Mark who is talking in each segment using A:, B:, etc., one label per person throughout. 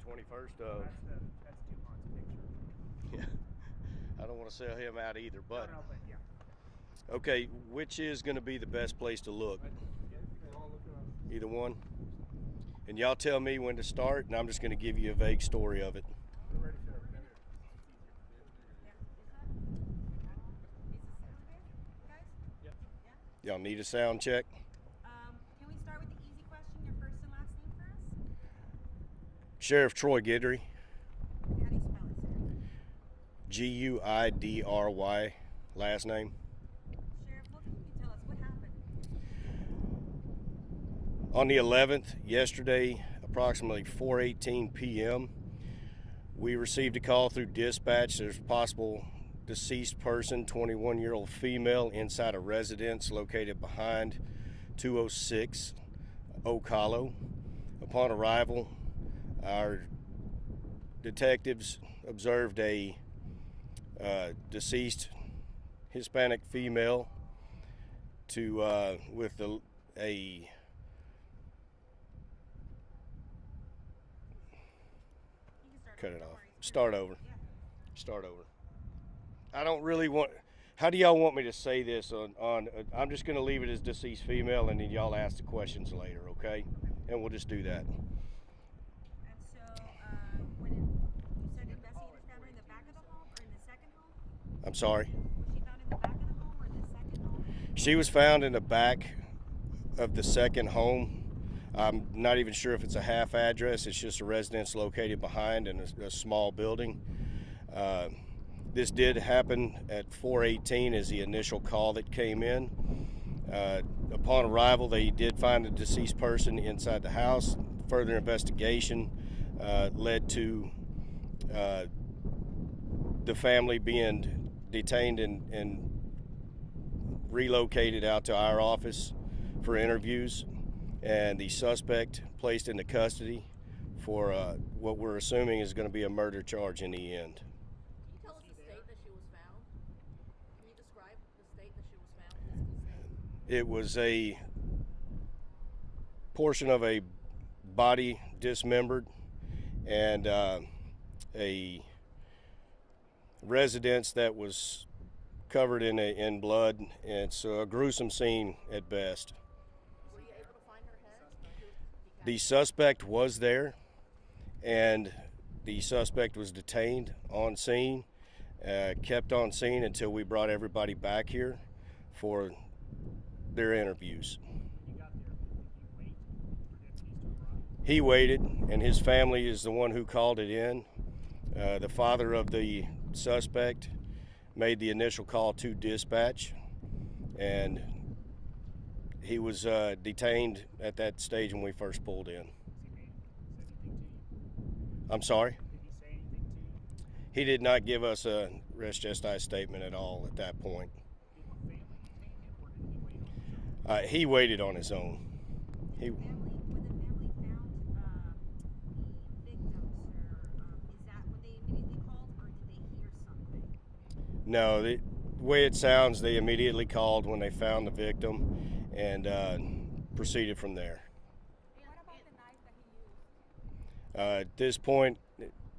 A: 21st of...
B: That's DuPont's picture.
A: Yeah. I don't want to sell him out either, but...
B: No, but yeah.
A: Okay, which is going to be the best place to look? Either one? And y'all tell me when to start, and I'm just going to give you a vague story of it. Y'all need a sound check?
C: Can we start with the easy question, your first and last name for us?
A: Sheriff Troy Guidry.
C: How do you spell it, sir?
A: Guidry, last name.
C: Sheriff, what can you tell us? What happened?
A: On the 11th, yesterday, approximately 4:18 p.m., we received a call through dispatch. There's a possible deceased person, 21-year-old female, inside a residence located behind 206 KHOU. Upon arrival, our detectives observed a deceased Hispanic female with a cut it off. Start over. I don't really want. How do y'all want me to say this? I'm just going to leave it as deceased female, and then y'all ask the questions later, okay? And we'll just do that.
C: And so, when you said investigators found her in the back of the home or in the second home?
A: I'm sorry?
C: Was she found in the back of the home or in the second home?
A: She was found in the back of the second home. I'm not even sure if it's a half address. It's just a residence located behind in a small building. This did happen at 4:18 as the initial call that came in. Upon arrival, they did find a deceased person inside the house. Further investigation led to the family being detained and relocated out to our office for interviews, and the suspect placed into custody for what we're assuming is going to be a murder charge in the end. It was a portion of a body dismembered and a residence that was covered in blood. It's a gruesome scene at best.
D: Were you able to find her head?
A: The suspect was there, and the suspect was detained on scene, kept on scene until we brought everybody back here for their interviews.
B: You got there. Did you wait for deputies to arrive?
A: He waited, and his family is the one who called it in. The father of the suspect made the initial call to dispatch, and he was detained at that stage when we first pulled in.
B: Said anything to you?
A: I'm sorry?
B: Did he say anything to you?
A: He did not give us a res gestae statement at all at that point.
B: Did the family detain him, or did he wait on his own?
A: He waited on his own.
C: When the family found the victim, sir, is that when they immediately called, or did they hear something?
A: No, the way it sounds, they immediately called when they found the victim and proceeded from there.
C: What about the knife that he used?
A: At this point,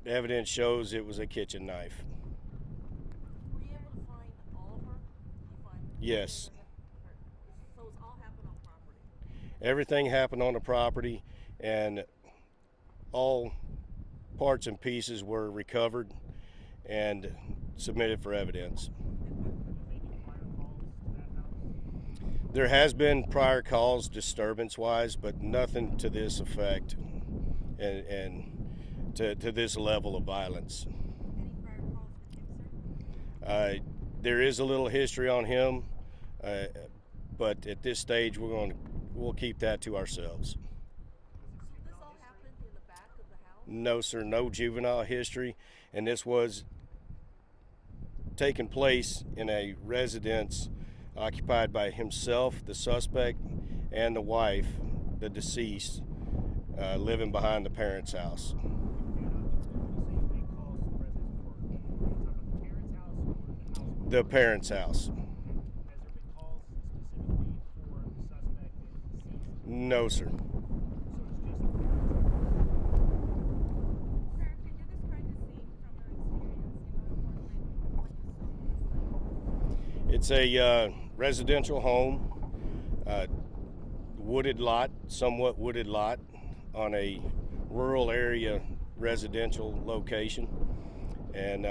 A: evidence shows it was a kitchen knife.
D: Were you able to find all of her?
A: Yes.
D: So it's all happened on property?
A: Everything happened on the property, and all parts and pieces were recovered and submitted for evidence. There has been prior calls disturbance-wise, but nothing to this effect and to this level of violence.
C: Any prior calls with him, sir?
A: There is a little history on him, but at this stage we'll keep that to ourselves.
D: So this all happened in the back of the house?
A: No, sir, no juvenile history, and this was taking place in a residence occupied by himself, the suspect, and the wife, the deceased, living behind the parents' house. The parents' house.
B: Has there been calls specifically for the suspect and deceased?
A: No, sir.
B: So it's just
A: It's a residential home, wooded lot, somewhat wooded lot on a rural area residential location, and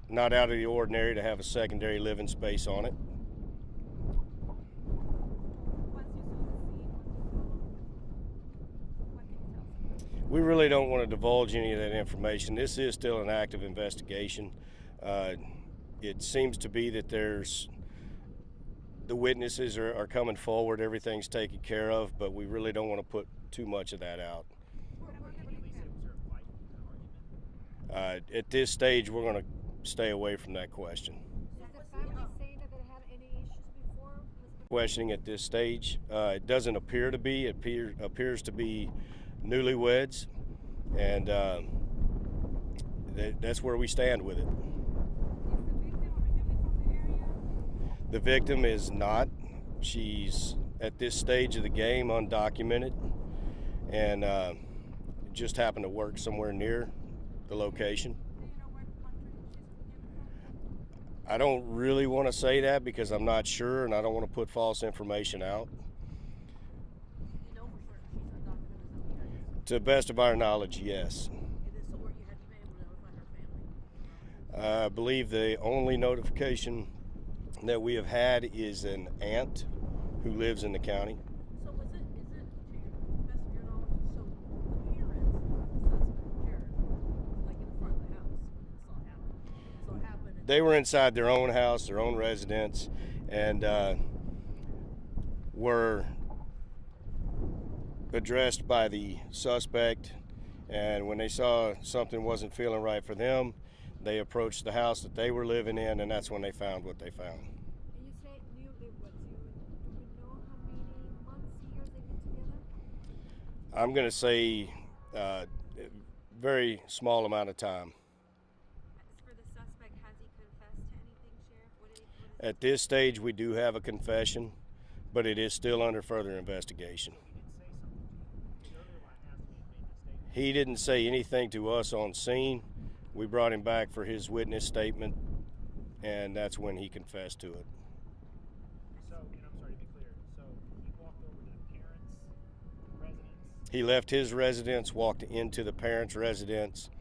A: not out of the ordinary to have a secondary living space on it.
D: Once you saw the scene, what can you tell us about it?
A: We really don't want to divulge any of that information. This is still an active investigation. It seems to be that the witnesses are coming forward, everything's taken care of, but we really don't want to put too much of that out.
B: What can you say? Was there a fight, an argument?
A: At this stage, we're going to stay away from that question.
D: Is the family saying that they had any issues before?
A: Questioning at this stage, it doesn't appear to be. It appears to be newlyweds, and that's where we stand with it. The victim is not. She's at this stage of the game undocumented, and just happened to work somewhere near the location. I don't really want to say that because I'm not sure, and I don't want to put false information out.
D: You know for sure she's undocumented, is that what you're saying?
A: To the best of our knowledge, yes.
D: And then so have you been able to notify her family?
A: I believe the only notification that we have had is an aunt who lives in the county.
D: So is it, to your best of your knowledge, so the parents of the suspect, Jared, like in front of the house when this all happened? So it happened and
A: They were inside their own house, their own residence, and were addressed by the suspect. And when they saw something wasn't feeling right for them, they approached the house that they were living in, and that's when they found what they found.
D: And you say newlyweds. Do we know how many months, years they've been together?
A: I'm going to say very small amount of time.
C: As for the suspect, has he confessed to anything, Sheriff? What is
A: At this stage, we do have a confession, but it is still under further investigation.
B: He didn't say something to you. Earlier when I asked him, he made this statement.
A: He didn't say anything to us on scene. We brought him back for his witness statement, and that's when he confessed to it.
B: So, and I'm sorry to be clear, so he walked over to the parents' residence.
A: He left his residence, walked into the parents' residence,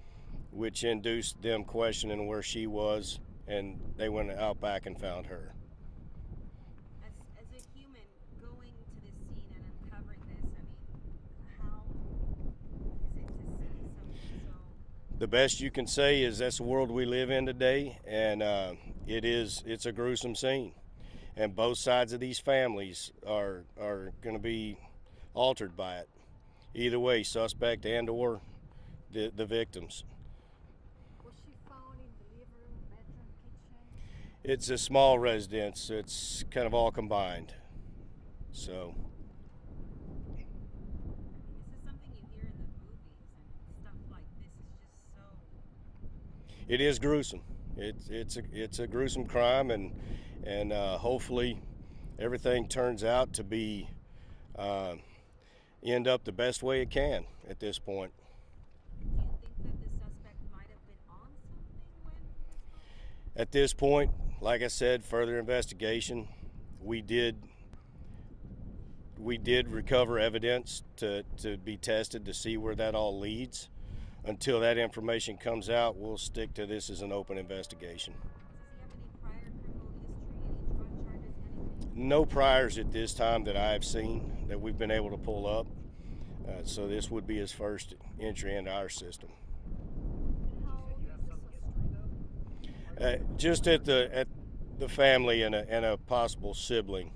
A: which induced them questioning where she was, and they went out back and found her.
C: as a human going to this scene and uncovering this, I mean, how is it to see something so?
A: The best you can say is that's the world we live in today, and it's a gruesome scene. And both sides of these families are going to be altered by it. Either way, suspect and or the victims.
D: Was she found in the living room, bedroom, kitchen?
A: It's a small residence. It's kind of all combined. So
C: I mean, this is something you hear in the movies and stuff like this is just so.
A: it is gruesome. It's a gruesome crime, and hopefully everything turns out to be end up the best way it can at this point.
C: Do you think that the suspect might have been on something when this happened?
A: At this point, like I said, further investigation. We did recover evidence to be tested to see where that all leads. Until that information comes out, we'll stick to this as an open investigation.
C: Does he have any prior criminal history, any drug charges, anything?
A: No priors at this time that I have seen that we've been able to pull up. So this would be his first entry into our system.
D: And how old
B: You
D: is
B: have
D: the
B: some
D: suspect?
B: history though?
A: Just at the family and a possible sibling.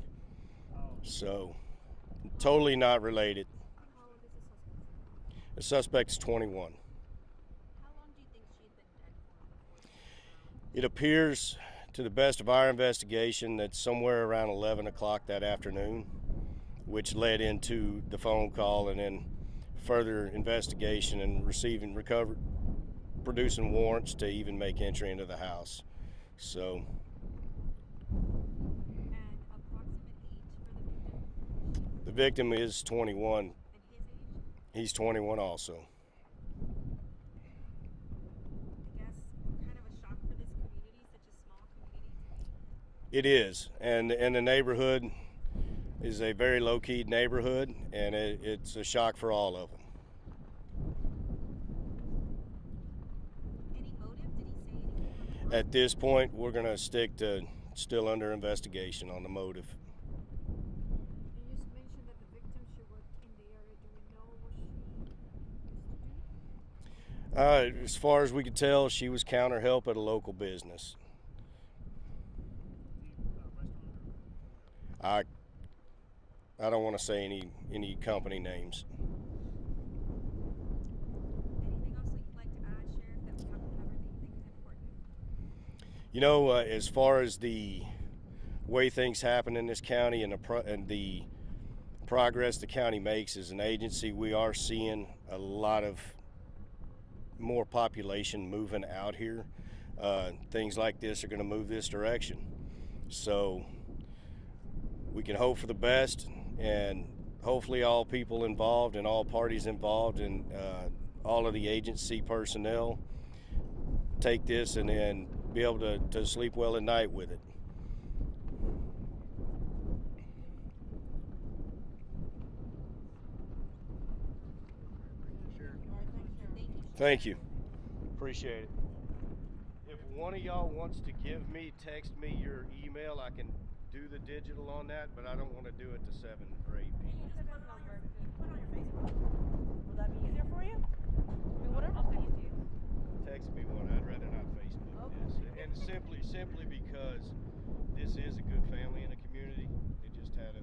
B: Oh,
A: So totally not related.
D: How old is the suspect?
A: The suspect's 21.
C: How long do you think she had been dead for before she was found?
A: It appears, to the best of our investigation, that somewhere around 11 o'clock that afternoon, which led into the phone call and then further investigation and producing warrants to even make entry into the house. So
C: And approximate age for the victim?
A: the victim is 21.
C: And his age?
A: He's 21 also.
C: I guess kind of a shock for this community, such a small community to be
A: It is, and the neighborhood is a very low-key neighborhood, and it's a shock for all of them.
C: Any motive? Did he say anything?
A: At this point, we're going to stick to still under investigation on the motive.
D: You just mentioned that the victim, she worked in the area. Do we know what she used to do?
A: As far as we could tell, she was counter help at a local business. I don't want to say any company names.
C: Anything else that you'd like to add, Sheriff, that we haven't covered that you think is important?
A: You know, as far as the way things happen in this county and the progress the county makes as an agency, we are seeing a lot of more population moving out here. Things like this are going to move this direction. So we can hope for the best, and hopefully all people involved and all parties involved and all of the agency personnel take this and then be able to sleep well at night with it. Thank you. Appreciate it. If one of y'all wants to text me your email, I can do the digital on that, but I don't want to do it to 7 or 8 people.
E: Put it on your Facebook. Will that be easier for you? I mean, whatever. I'll send it to you.
A: Text me one. I'd rather not Facebook this. And simply because this is a good family in the community. It just had a